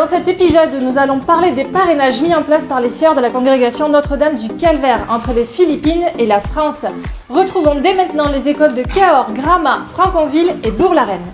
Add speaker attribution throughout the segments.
Speaker 1: Dans cet épisode, nous allons parler des parrainages mis en place par les sœurs de la congrégation Notre-Dame du Calvaire entre les Philippines et la France. Retrouvons dès maintenant les écoles de Cahors, Gramma, Franconville et Bourg-la-Reine.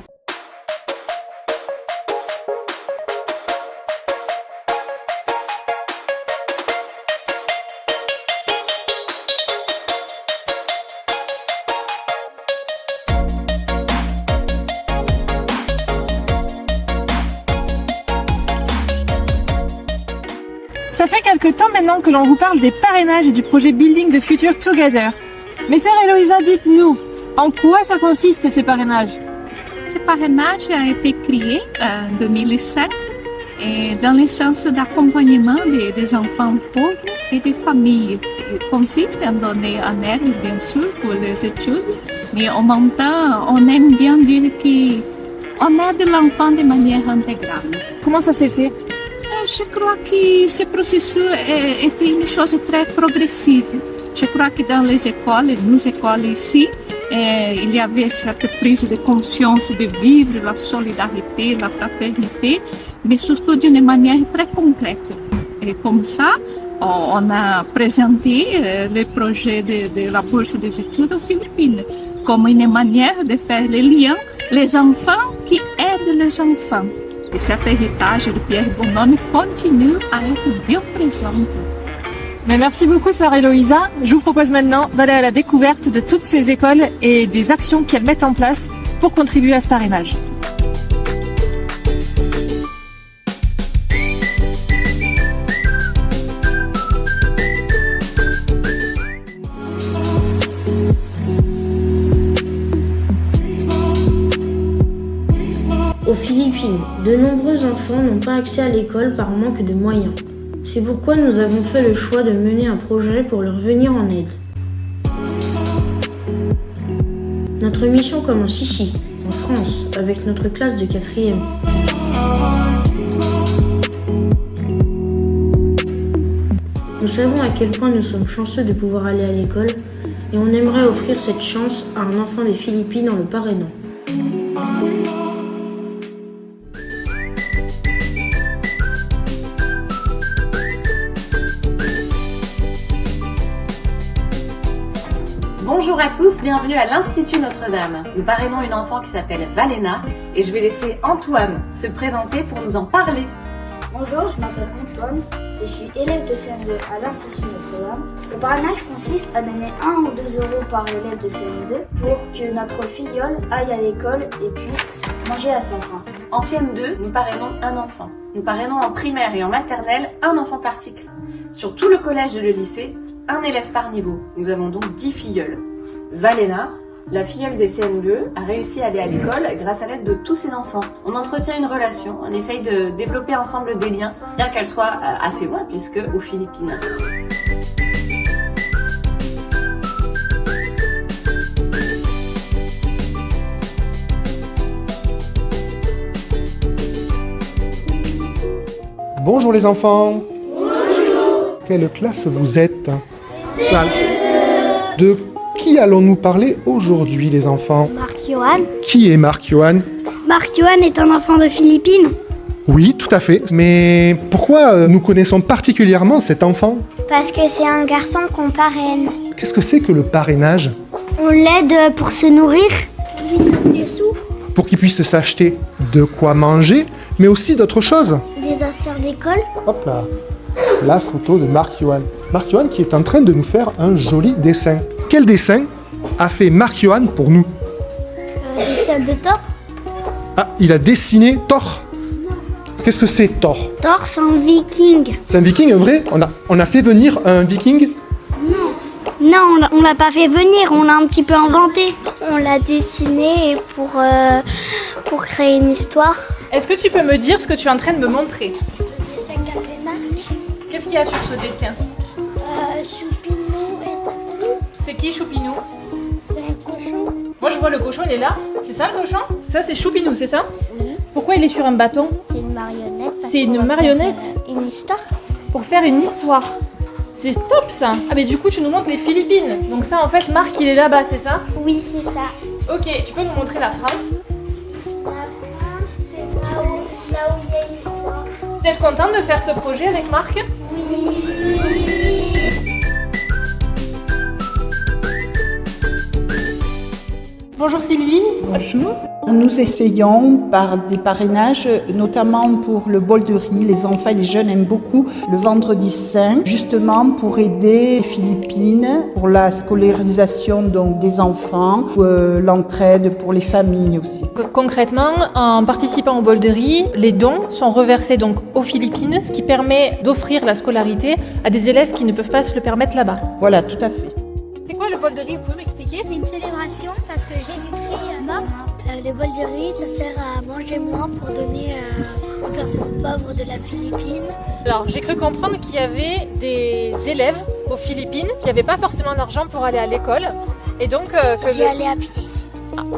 Speaker 1: Ça fait quelque temps maintenant que l'on vous parle des parrainages et du projet Building the Future Together. Mais sœur Héloïsa, dites-nous, en quoi ça consiste ces parrainages?
Speaker 2: Ce parrainage a été créé en 2005 et dans le sens d'accompagnement des enfants pauvres et des familles. Il consiste en donner un aide, bien sûr, pour les études, mais en même temps, on aime bien dire qu'on aide l'enfant de manière intégrale.
Speaker 1: Comment ça s'est fait?
Speaker 2: Je crois que ce processus était une chose très progressive. Je crois que dans les écoles, nos écoles ici, il y avait cette prise de conscience de vivre la solidarité, la fraternité, mais surtout d'une manière très concrète. Et comme ça, on a présenté le projet de la bourse des études aux Philippines comme une manière de faire le lien les enfants qui aident les enfants. Et cet héritage de Pierre Bonhomme continue à être bien présent.
Speaker 1: Mais merci beaucoup sœur Héloïsa. Je vous propose maintenant d'aller à la découverte de toutes ces écoles et des actions qu'elles mettent en place pour contribuer à ce parrainage.
Speaker 3: Aux Philippines, de nombreux enfants n'ont pas accès à l'école par manque de moyens. C'est pourquoi nous avons fait le choix de mener un projet pour leur venir en aide. Notre mission commence ici, en France, avec notre classe de 4e. Nous savons à quel point nous sommes chanceux de pouvoir aller à l'école et on aimerait offrir cette chance à un enfant des Philippines en le parrainant.
Speaker 4: Bonjour à tous, bienvenue à l'Institut Notre-Dame. Nous parrainons une enfant qui s'appelle Valena et je vais laisser Antoine se présenter pour nous en parler.
Speaker 5: Bonjour, je m'appelle Antoine, je suis élève de CM2 à l'Institut Notre-Dame. Le parrainage consiste à donner 1 ou 2 euros par élève de CM2 pour que notre filleule aille à l'école et puisse manger à sa faim.
Speaker 4: En CM2, nous parrainons un enfant. Nous parrainons en primaire et en maternelle un enfant par cycle. Sur tout le collège et le lycée, un élève par niveau. Nous avons donc 10 filleuls. Valena, la filleule des CM2, a réussi à aller à l'école grâce à l'aide de tous ses enfants. On entretient une relation, on essaye de développer ensemble des liens, bien qu'elle soit assez loin puisque aux Philippines.
Speaker 6: Bonjour les enfants. Bonjour. Quelle classe vous êtes? De qui allons-nous parler aujourd'hui les enfants?
Speaker 5: Marc-Johan.
Speaker 6: Qui est Marc-Johan?
Speaker 5: Marc-Johan est un enfant de Philippines.
Speaker 6: Oui, tout à fait. Mais pourquoi nous connaissons particulièrement cet enfant?
Speaker 5: Parce que c'est un garçon qu'on parraine.
Speaker 6: Qu'est-ce que c'est que le parrainage?
Speaker 5: On l'aide pour se nourrir. Des sous.
Speaker 6: Pour qu'il puisse s'acheter de quoi manger, mais aussi d'autres choses.
Speaker 5: Des affaires d'école.
Speaker 6: Hop là, la photo de Marc-Johan. Marc-Johan qui est en train de nous faire un joli dessin. Quel dessin a fait Marc-Johan pour nous?
Speaker 5: Dessin de Thor.
Speaker 6: Ah, il a dessiné Thor. Qu'est-ce que c'est Thor?
Speaker 5: Thor, c'est un viking.
Speaker 6: C'est un viking, vrai? On a fait venir un viking?
Speaker 5: Non, on l'a pas fait venir, on l'a un petit peu inventé. On l'a dessiné pour créer une histoire.
Speaker 1: Est-ce que tu peux me dire ce que tu es en train de me montrer?
Speaker 5: Le dessin qu'a fait Marc.
Speaker 1: Qu'est-ce qu'il y a sur ce dessin?
Speaker 5: Choupinou et sa famille.
Speaker 1: C'est qui Choupinou?
Speaker 5: C'est un cochon.
Speaker 1: Moi je vois le cochon, il est là. C'est ça le cochon? Ça c'est Choupinou, c'est ça?
Speaker 5: Oui.
Speaker 1: Pourquoi il est sur un bâton?
Speaker 5: C'est une marionnette.
Speaker 1: C'est une marionnette?
Speaker 5: Une histoire.
Speaker 1: Pour faire une histoire. C'est top ça. Ah mais du coup tu nous montres les Philippines. Donc ça en fait Marc il est là-bas, c'est ça?
Speaker 5: Oui, c'est ça.
Speaker 1: Ok, tu peux nous montrer la France?
Speaker 5: La France, c'est là où il y a une histoire.
Speaker 1: êtes content de faire ce projet avec Marc? Bonjour Sylvie.
Speaker 7: Bonjour. Nous essayons par des parrainages, notamment pour le bol de riz. Les enfants et les jeunes aiment beaucoup le vendredi saint, justement pour aider les Philippines, pour la scolarisation donc, des enfants, l'entraide pour les familles aussi.
Speaker 1: Concrètement, en participant au bol de riz, les dons sont reversés donc aux Philippines, ce qui permet d'offrir la scolarité à des élèves qui ne peuvent pas se le permettre là-bas.
Speaker 7: Voilà, tout à fait.
Speaker 1: C'est quoi le bol de riz? Vous pouvez m'expliquer?
Speaker 8: C'est une célébration parce que Jésus-Christ est mort. Le bol de riz, ça sert à manger moins pour donner aux personnes pauvres de la Philippine.
Speaker 1: Alors, j'ai cru comprendre qu'il y avait des élèves aux Philippines qui n'avaient pas forcément d'argent pour aller à l'école. Et donc,
Speaker 8: J'y allais à pied.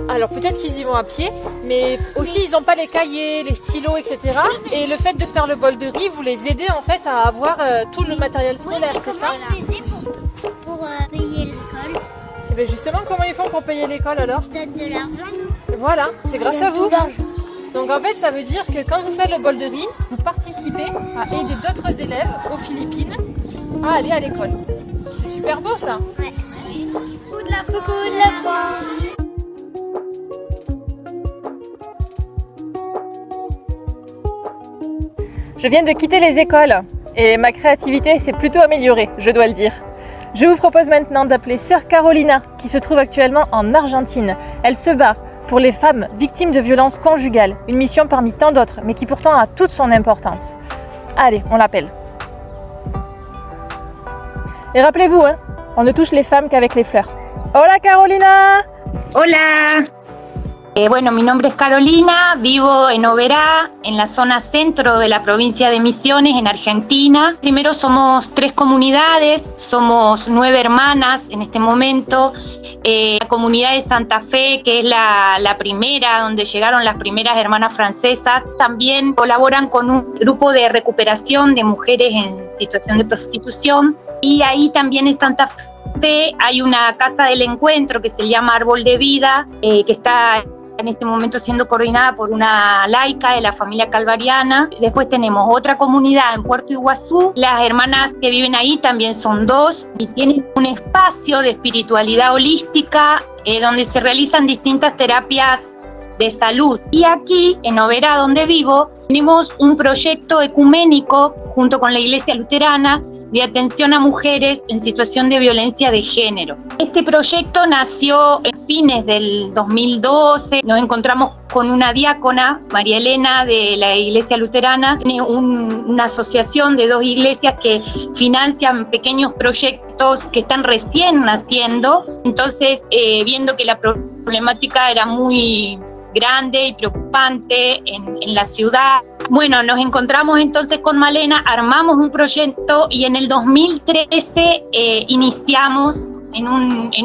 Speaker 1: Alors peut-être qu'ils y vont à pied, mais aussi ils n'ont pas les cahiers, les stylos, etc. Et le fait de faire le bol de riz, vous les aidez en fait à avoir tout le matériel scolaire, c'est ça?
Speaker 8: Comment ils faisaient pour payer l'école?
Speaker 1: Et bien justement, comment ils font pour payer l'école alors?
Speaker 8: Ils donnent de l'argent, nous.
Speaker 1: Voilà, c'est grâce à vous.
Speaker 8: Tout l'argent.
Speaker 1: Donc en fait, ça veut dire que quand vous faites le bol de riz, vous participez à aider d'autres élèves aux Philippines à aller à l'école. C'est super beau ça.
Speaker 8: Ouais. Coucou de la France.
Speaker 1: Je viens de quitter les écoles et ma créativité s'est plutôt améliorée, je dois le dire. Je vous propose maintenant d'appeler Sœur Carolina, qui se trouve actuellement en Argentine. Elle se bat pour les femmes victimes de violences conjugales, une mission parmi tant d'autres, mais qui pourtant a toute son importance. Allez, on l'appelle. Et rappelez-vous, on ne touche les femmes qu'avec les fleurs. Hola Carolina!
Speaker 9: Hola. Bueno, mi nombre es Carolina, vivo en Oberá, en la zona centro de la provincia de Misiones, en Argentina. Primero somos 3 comunidades, somos 9 hermanas en este momento. La comunidad de Santa Fe, que es la primera, donde llegaron las primeras hermanas francesas, también colaboran con un grupo de recuperación de mujeres en situación de prostitución. Y ahí también en Santa Fe hay una casa del encuentro que se llama Árbol de Vida, que está en este momento siendo coordinada por una laica de la familia calvariana. Después tenemos otra comunidad en Puerto Iguazú. Las hermanas que viven ahí también son 2 y tienen un espacio de espiritualidad holística donde se realizan distintas terapias de salud. Y aquí, en Oberá, donde vivo, tenemos un proyecto ecuménico junto con la Iglesia Luterana de atención a mujeres en situación de violencia de género. Este proyecto nació en fines del 2012. Nos encontramos con una diácona, María Elena, de la Iglesia Luterana. Tiene una asociación de 2 iglesias que financian pequeños proyectos que están recién naciendo. Entonces, viendo que la problemática era muy grande y preocupante en la ciudad. Bueno, nos encontramos entonces con Malena, armamos un proyecto y en el 2013 iniciamos en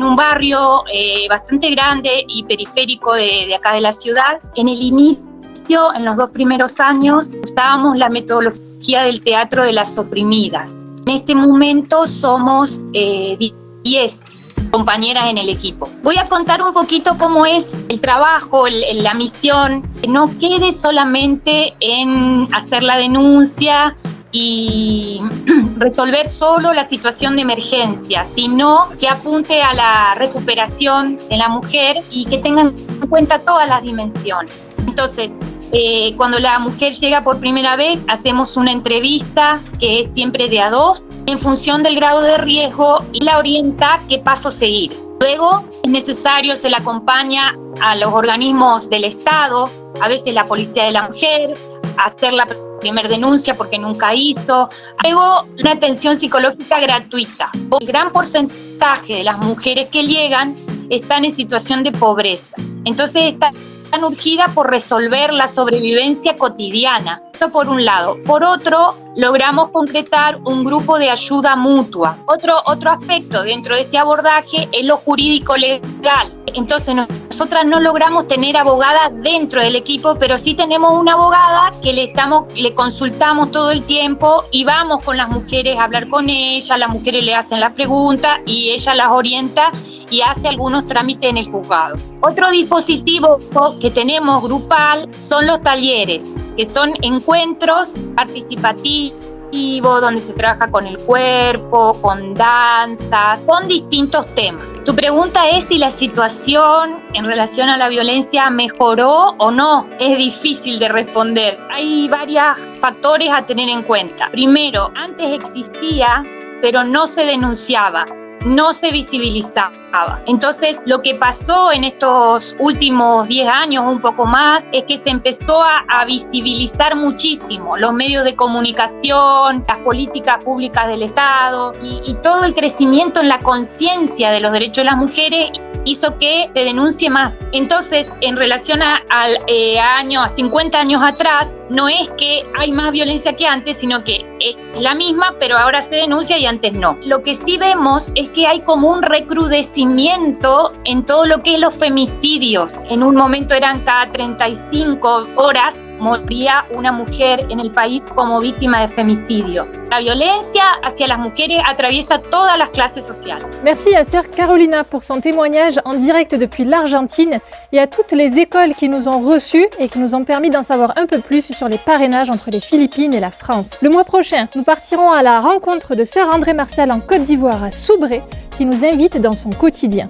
Speaker 9: un barrio bastante grande y periférico de acá de la ciudad. En el inicio, en los 2 primeros años, usábamos la metodología del teatro de las oprimidas. En este momento somos 10 compañeras en el equipo. Voy a contar un poquito cómo es el trabajo, la misión, que no quede solamente en hacer la denuncia y resolver solo la situación de emergencia, sino que apunte a la recuperación de la mujer y que tengan en cuenta todas las dimensiones. Entonces, cuando la mujer llega por primera vez, hacemos una entrevista que es siempre de a 2 en función del grado de riesgo y la orienta qué paso seguir. Luego es necesario, se la acompaña a los organismos del Estado, a veces la Policía de la Mujer, a hacer la primera denuncia porque nunca hizo. Luego una atención psicológica gratuita. El gran porcentaje de las mujeres que llegan están en situación de pobreza. Entonces están urgidas por resolver la sobrevivencia cotidiana. Eso por un lado. Por otro, logramos concretar un grupo de ayuda mutua. Otro aspecto dentro de este abordaje es lo jurídico legal. Entonces nosotras no logramos tener abogada dentro del equipo, pero sí tenemos una abogada que le consultamos todo el tiempo y vamos con las mujeres a hablar con ellas, las mujeres le hacen las preguntas y ella las orienta y hace algunos trámites en el juzgado. Otro dispositivo que tenemos grupal son los talleres, que son encuentros participativos, donde se trabaja con el cuerpo, con danzas, con distintos temas. Tu pregunta es si la situación en relación a la violencia mejoró o no. Es difícil de responder. Hay varios factores a tener en cuenta. Primero, antes existía, pero no se denunciaba, no se visibilizaba. Entonces, lo que pasó en estos últimos 10 años, un poco más, es que se empezó a visibilizar muchísimo los medios de comunicación, las políticas públicas del Estado y todo el crecimiento en la conciencia de los derechos de las mujeres hizo que se denuncie más. Entonces, en relación a 50 años atrás, no es que hay más violencia que antes, sino que es la misma, pero ahora se denuncia y antes no. Lo que sí vemos es que hay como un recrudecimiento en todo lo que es los femicidios. En un momento eran cada 35 horas moría una mujer en el país como víctima de femicidio. La violencia hacia las mujeres atraviesa todas las clases sociales.
Speaker 1: Merci à sœur Carolina pour son témoignage en direct depuis l'Argentine et à toutes les écoles qui nous ont reçus et qui nous ont permis d'en savoir un peu plus sur les parrainages entre les Philippines et la France. Le mois prochain, nous partirons à la rencontre de sœur André Marcel en Côte d'Ivoire à Soubré qui nous invite dans son quotidien.